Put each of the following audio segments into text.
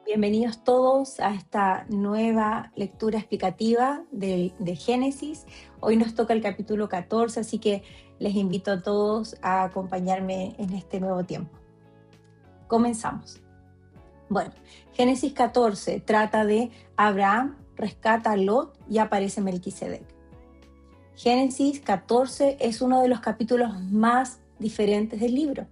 Bienvenidos todos a esta nueva lectura explicativa de Génesis. Hoy nos toca el capítulo 14, así que les invito a todos a acompañarme en este nuevo tiempo. Comenzamos. Bueno, Génesis 14 trata de Abraham rescata a Lot y aparece Melquisedec. Génesis 14 es uno de los capítulos más diferentes del libro.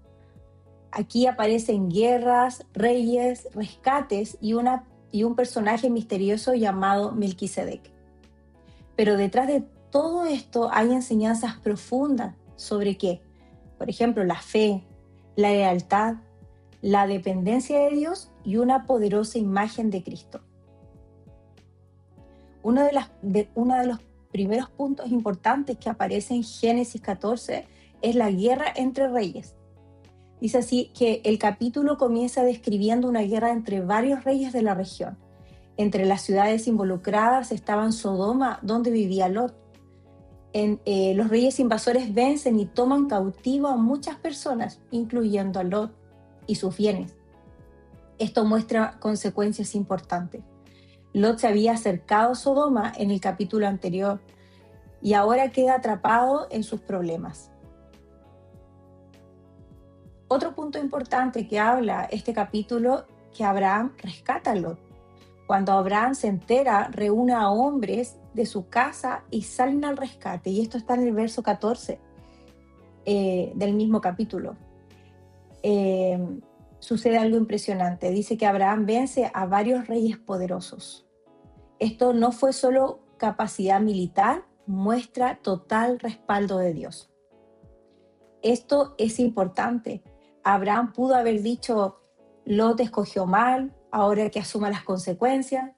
Aquí aparecen guerras, reyes, rescates y un personaje misterioso llamado Melquisedec. Pero detrás de todo esto hay enseñanzas profundas sobre qué. Por ejemplo, la fe, la lealtad, la dependencia de Dios y una poderosa imagen de Cristo. Uno de los primeros puntos importantes que aparece en Génesis 14 es la guerra entre reyes. Dice así que el capítulo comienza describiendo una guerra entre varios reyes de la región. Entre las ciudades involucradas estaban Sodoma, donde vivía Lot. Los reyes invasores vencen y toman cautivo a muchas personas, incluyendo a Lot y sus bienes. Esto muestra consecuencias importantes. Lot se había acercado a Sodoma en el capítulo anterior y ahora queda atrapado en sus problemas. Otro punto importante que habla este capítulo, que Abraham rescata a Lot. Cuando Abraham se entera, reúne a hombres de su casa y salen al rescate. Y esto está en el verso 14 del mismo capítulo. Sucede algo impresionante. Dice que Abraham vence a varios reyes poderosos. Esto no fue solo capacidad militar, muestra total respaldo de Dios. Esto es importante. Abraham pudo haber dicho, Lot escogió mal, ahora que asuma las consecuencias,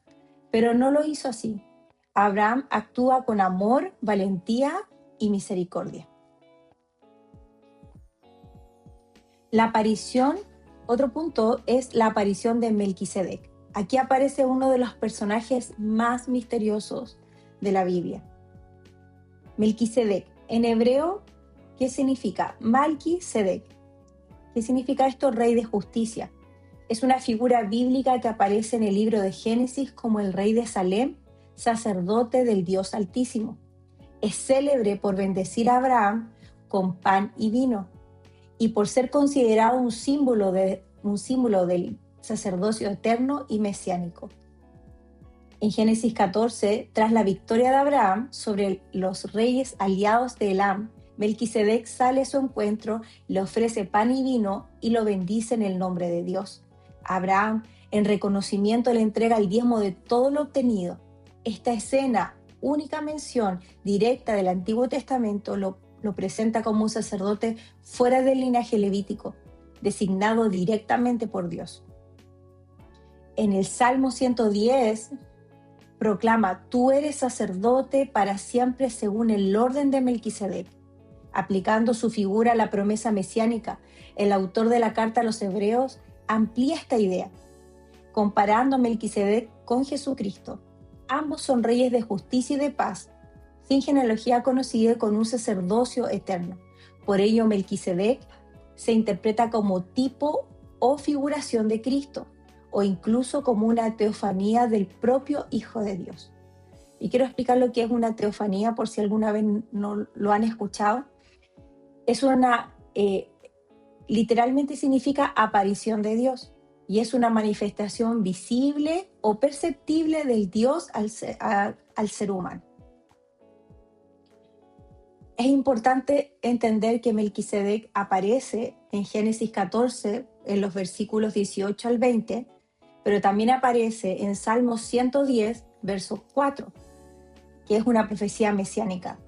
pero no lo hizo así. Abraham actúa con amor, valentía y misericordia. Otro punto es la aparición de Melquisedec. Aquí aparece uno de los personajes más misteriosos de la Biblia. Melquisedec, en hebreo, ¿qué significa? Malquisedec. ¿Qué significa esto? Rey de justicia. Es una figura bíblica que aparece en el libro de Génesis como el rey de Salem, sacerdote del Dios Altísimo. Es célebre por bendecir a Abraham con pan y vino y por ser considerado un símbolo del sacerdocio eterno y mesiánico. En Génesis 14, tras la victoria de Abraham sobre los reyes aliados de Elam, Melquisedec sale a su encuentro, le ofrece pan y vino y lo bendice en el nombre de Dios. Abraham, en reconocimiento, le entrega el diezmo de todo lo obtenido. Esta escena, única mención directa del Antiguo Testamento, lo presenta como un sacerdote fuera del linaje levítico, designado directamente por Dios. En el Salmo 110 proclama, tú eres sacerdote para siempre según el orden de Melquisedec. Aplicando su figura a la promesa mesiánica, el autor de la carta a los Hebreos amplía esta idea, comparando a Melquisedec con Jesucristo. Ambos son reyes de justicia y de paz, sin genealogía conocida y con un sacerdocio eterno. Por ello, Melquisedec se interpreta como tipo o figuración de Cristo, o incluso como una teofanía del propio Hijo de Dios. Y quiero explicar lo que es una teofanía por si alguna vez no lo han escuchado. Es literalmente significa aparición de Dios y es una manifestación visible o perceptible del Dios al ser humano. Es importante entender que Melquisedec aparece en Génesis 14 en los versículos 18 al 20, pero también aparece en Salmos 110, verso 4, que es una profecía mesiánica.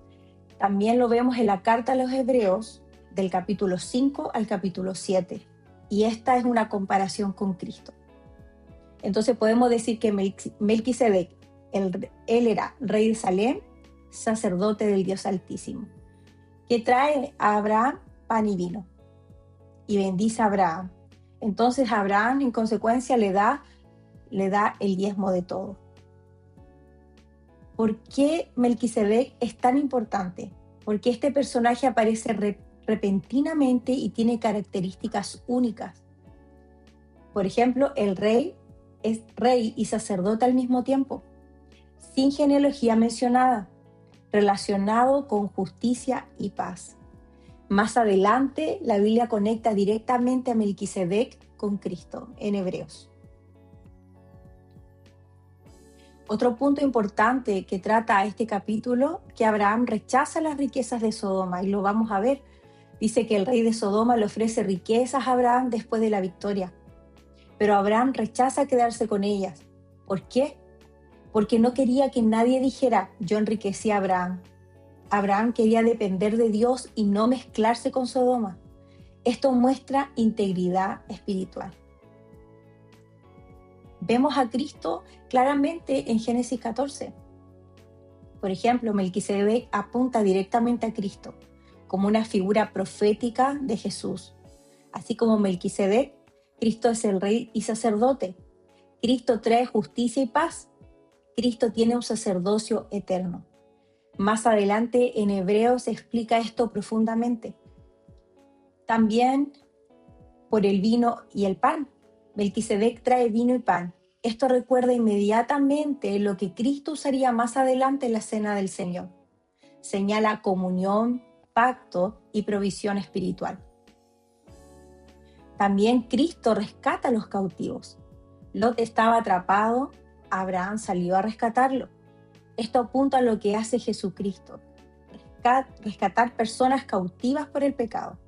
También lo vemos en la carta a los Hebreos, del capítulo 5 al capítulo 7, y esta es una comparación con Cristo. Entonces podemos decir que Melquisedec, él era rey de Salem, sacerdote del Dios Altísimo, que trae a Abraham pan y vino, y bendice a Abraham. Entonces Abraham, en consecuencia, le da el diezmo de todo. ¿Por qué Melquisedec es tan importante? Porque este personaje aparece repentinamente y tiene características únicas. Por ejemplo, el rey es rey y sacerdote al mismo tiempo, sin genealogía mencionada, relacionado con justicia y paz. Más adelante, la Biblia conecta directamente a Melquisedec con Cristo en Hebreos. Otro punto importante que trata este capítulo, que Abraham rechaza las riquezas de Sodoma, y lo vamos a ver. Dice que el rey de Sodoma le ofrece riquezas a Abraham después de la victoria, pero Abraham rechaza quedarse con ellas. ¿Por qué? Porque no quería que nadie dijera, yo enriquecí a Abraham. Abraham quería depender de Dios y no mezclarse con Sodoma. Esto muestra integridad espiritual. Vemos a Cristo claramente en Génesis 14. Por ejemplo, Melquisedec apunta directamente a Cristo como una figura profética de Jesús. Así como Melquisedec, Cristo es el rey y sacerdote. Cristo trae justicia y paz. Cristo tiene un sacerdocio eterno. Más adelante en Hebreos se explica esto profundamente. También por el vino y el pan. Melquisedec trae vino y pan. Esto recuerda inmediatamente lo que Cristo usaría más adelante en la cena del Señor. Señala comunión, pacto y provisión espiritual. También Cristo rescata a los cautivos. Lot estaba atrapado, Abraham salió a rescatarlo. Esto apunta a lo que hace Jesucristo, rescatar personas cautivas por el pecado.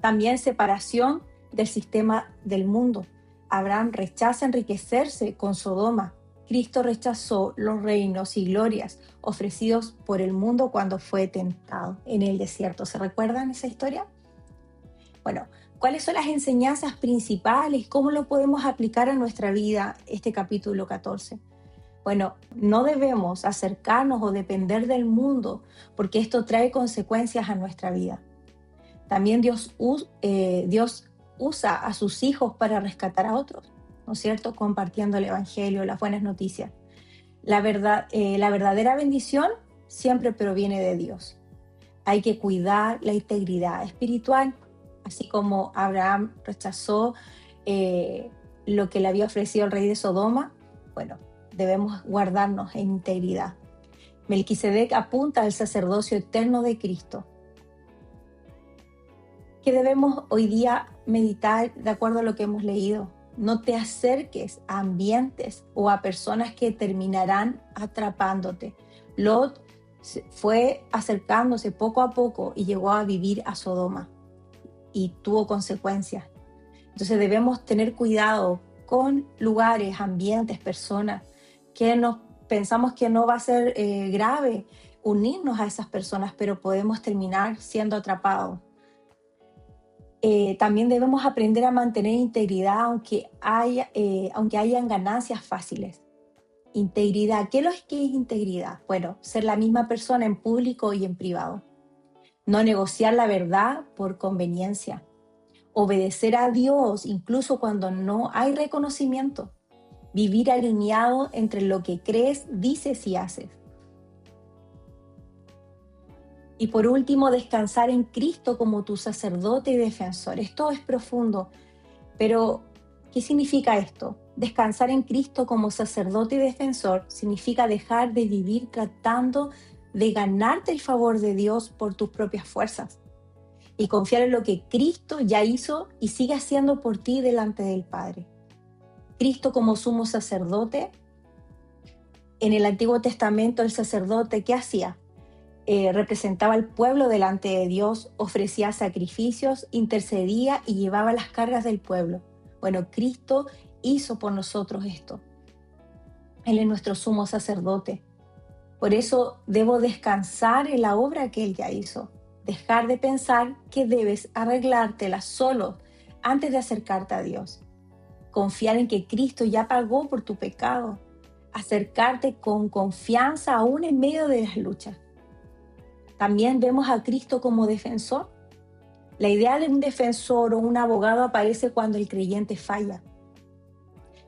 También separación del sistema del mundo. Abraham rechaza enriquecerse con Sodoma. Cristo rechazó los reinos y glorias ofrecidos por el mundo cuando fue tentado en el desierto. ¿Se recuerdan esa historia? Bueno, ¿cuáles son las enseñanzas principales? ¿Cómo lo podemos aplicar a nuestra vida este capítulo 14? Bueno, no debemos acercarnos o depender del mundo porque esto trae consecuencias a nuestra vida. También Dios usa a sus hijos para rescatar a otros, ¿no es cierto? Compartiendo el evangelio, las buenas noticias. La verdadera bendición siempre proviene de Dios. Hay que cuidar la integridad espiritual, así como Abraham rechazó lo que le había ofrecido el rey de Sodoma. Bueno, debemos guardarnos en integridad. Melquisedec apunta al sacerdocio eterno de Cristo. ¿Qué debemos hoy día meditar de acuerdo a lo que hemos leído? No te acerques a ambientes o a personas que terminarán atrapándote. Lot fue acercándose poco a poco y llegó a vivir a Sodoma y tuvo consecuencias. Entonces debemos tener cuidado con lugares, ambientes, personas que pensamos que no va a ser grave unirnos a esas personas, pero podemos terminar siendo atrapados. También debemos aprender a mantener integridad aunque hayan ganancias fáciles. Integridad, ¿qué es integridad? Bueno, ser la misma persona en público y en privado. No negociar la verdad por conveniencia. Obedecer a Dios incluso cuando no hay reconocimiento. Vivir alineado entre lo que crees, dices y haces. Y por último, descansar en Cristo como tu sacerdote y defensor. Esto es profundo, pero ¿qué significa esto? Descansar en Cristo como sacerdote y defensor significa dejar de vivir tratando de ganarte el favor de Dios por tus propias fuerzas y confiar en lo que Cristo ya hizo y sigue haciendo por ti delante del Padre. Cristo como sumo sacerdote. En el Antiguo Testamento, el sacerdote, ¿qué hacía? Representaba al pueblo delante de Dios, ofrecía sacrificios, intercedía y llevaba las cargas del pueblo. Bueno, Cristo hizo por nosotros esto. Él es nuestro sumo sacerdote. Por eso debo descansar en la obra que Él ya hizo. Dejar de pensar que debes arreglártela solo antes de acercarte a Dios. Confiar en que Cristo ya pagó por tu pecado. Acercarte con confianza aún en medio de las luchas. También vemos a Cristo como defensor. La idea de un defensor o un abogado aparece cuando el creyente falla.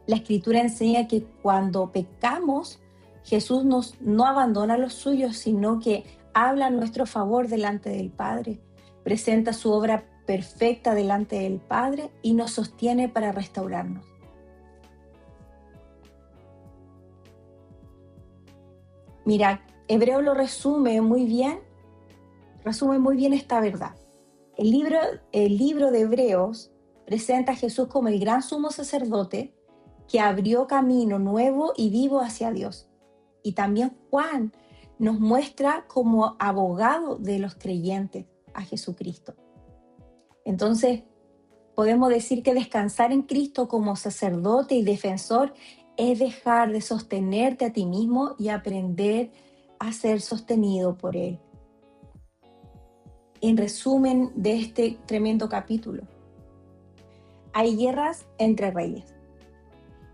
La Escritura enseña que cuando pecamos, Jesús no abandona a los suyos, sino que habla a nuestro favor delante del Padre, presenta su obra perfecta delante del Padre y nos sostiene para restaurarnos. Mira, Hebreo lo resume muy bien esta verdad. El libro de Hebreos presenta a Jesús como el gran sumo sacerdote que abrió camino nuevo y vivo hacia Dios. Y también Juan nos muestra como abogado de los creyentes a Jesucristo. Entonces, podemos decir que descansar en Cristo como sacerdote y defensor es dejar de sostenerte a ti mismo y aprender a ser sostenido por Él. En resumen de este tremendo capítulo, hay guerras entre reyes.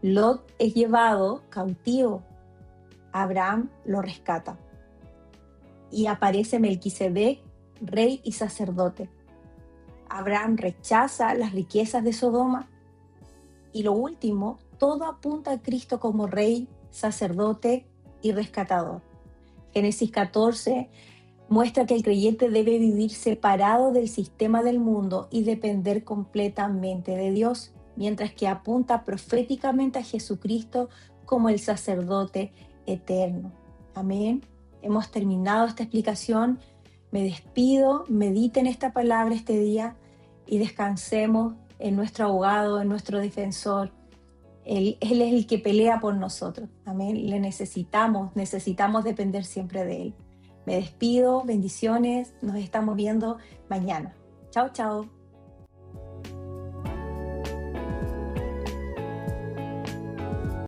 Lot es llevado cautivo. Abraham lo rescata. Y aparece Melquisedec, rey y sacerdote. Abraham rechaza las riquezas de Sodoma. Y lo último, todo apunta a Cristo como rey, sacerdote y rescatador. Génesis 14 muestra que el creyente debe vivir separado del sistema del mundo y depender completamente de Dios, mientras que apunta proféticamente a Jesucristo como el sacerdote eterno. Amén. Hemos terminado esta explicación. Me despido, mediten esta palabra este día y descansemos en nuestro abogado, en nuestro defensor. Él es el que pelea por nosotros. Amén. Le necesitamos depender siempre de Él. Me despido, bendiciones, nos estamos viendo mañana. Chao, chao.